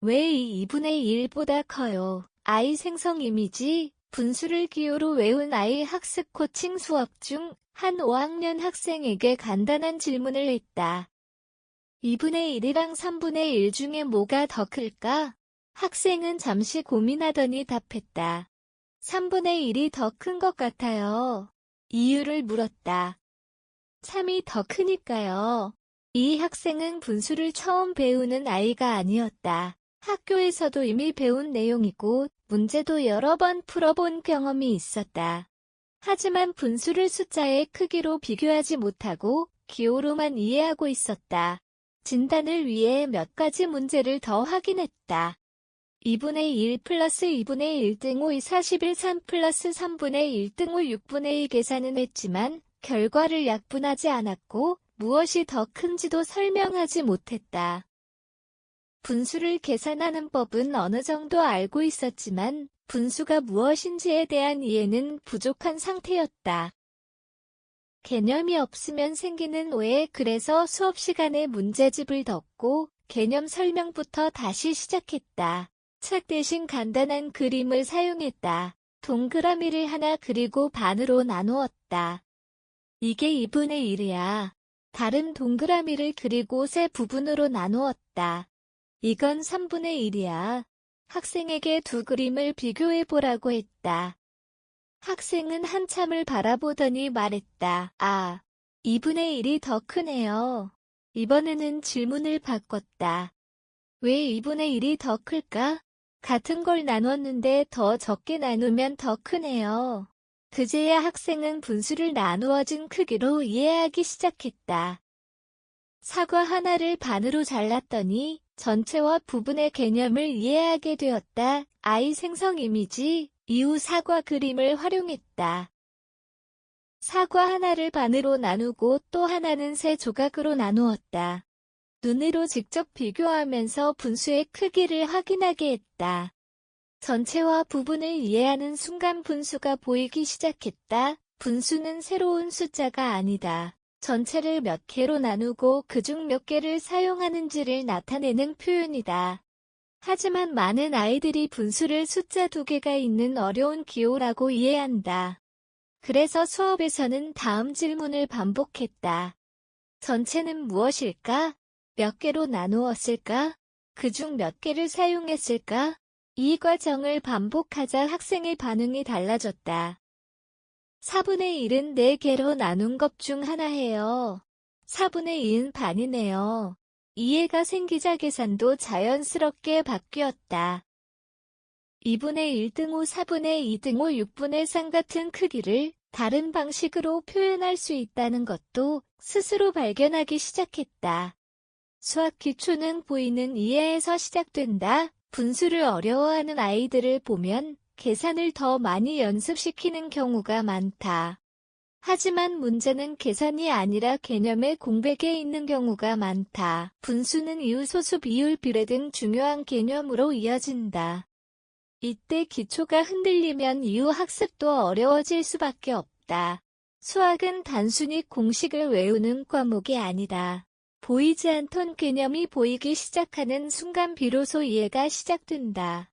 왜 이 2분의 1보다 커요? 아이 생성 이미지, 분수를 기호로 외운 아이 학습 코칭 수업 중 한 5학년 학생에게 간단한 질문을 했다. 2분의 1이랑 3분의 1 중에 뭐가 더 클까? 학생은 잠시 고민하더니 답했다. 3분의 1이 더 큰 것 같아요. 이유를 물었다. 3이 더 크니까요. 이 학생은 분수를 처음 배우는 아이가 아니었다. 학교에서도 이미 배운 내용이고 문제도 여러 번 풀어본 경험이 있었다. 하지만 분수를 숫자의 크기로 비교하지 못하고 기호로만 이해하고 있었다. 진단을 위해 몇 가지 문제를 더 확인했다. 2분의 1 플러스 2분의 1 등 5 41 3 플러스 3분의 1 등 5 6분의 1 계산은 했지만 결과를 약분하지 않았고 무엇이 더 큰지도 설명하지 못했다. 분수를 계산하는 법은 어느 정도 알고 있었지만 분수가 무엇인지에 대한 이해는 부족한 상태였다. 개념이 없으면 생기는 오해. 그래서 수업 시간에 문제집을 덮고 개념 설명부터 다시 시작했다. 책 대신 간단한 그림을 사용했다. 동그라미를 하나 그리고 반으로 나누었다. 이게 2분의 1이야. 다른 동그라미를 그리고 세 부분으로 나누었다. 이건 3분의 1이야. 학생에게 두 그림을 비교해보라고 했다. 학생은 한참을 바라보더니 말했다. 아, 2분의 1이 더 크네요. 이번에는 질문을 바꿨다. 왜 2분의 1이 더 클까? 같은 걸 나눴는데 더 적게 나누면 더 크네요. 그제야 학생은 분수를 나누어진 크기로 이해하기 시작했다. 사과 하나를 반으로 잘랐더니 전체와 부분의 개념을 이해하게 되었다. 아이 생성 이미지, 이후 사과 그림을 활용했다. 사과 하나를 반으로 나누고 또 하나는 세 조각으로 나누었다. 눈으로 직접 비교하면서 분수의 크기를 확인하게 했다. 전체와 부분을 이해하는 순간 분수가 보이기 시작했다. 분수는 새로운 숫자가 아니다. 전체를 몇 개로 나누고 그중 몇 개를 사용하는지를 나타내는 표현이다. 하지만 많은 아이들이 분수를 숫자 2개가 있는 어려운 기호라고 이해한다. 그래서 수업에서는 다음 질문을 반복했다. 전체는 무엇일까? 몇 개로 나누었을까? 그중 몇 개를 사용했을까? 이 과정을 반복하자 학생의 반응이 달라졌다. 4분의 1은 4개로 나눈 것 중 하나예요. 4분의 2는 반이네요. 이해가 생기자 계산도 자연스럽게 바뀌었다. 2분의 1 등 5, 4분의 2 등 5, 6분의 3 같은 크기를 다른 방식으로 표현할 수 있다는 것도 스스로 발견하기 시작했다. 수학 기초는 보이는 이해에서 시작된다. 분수를 어려워하는 아이들을 보면 계산을 더 많이 연습시키는 경우가 많다. 하지만 문제는 계산이 아니라 개념의 공백에 있는 경우가 많다. 분수는 이웃소수 비율 비례 등 중요한 개념으로 이어진다. 이때 기초가 흔들리면 이후 학습도 어려워질 수밖에 없다. 수학은 단순히 공식을 외우는 과목이 아니다. 보이지 않던 개념이 보이기 시작하는 순간 비로소 이해가 시작된다.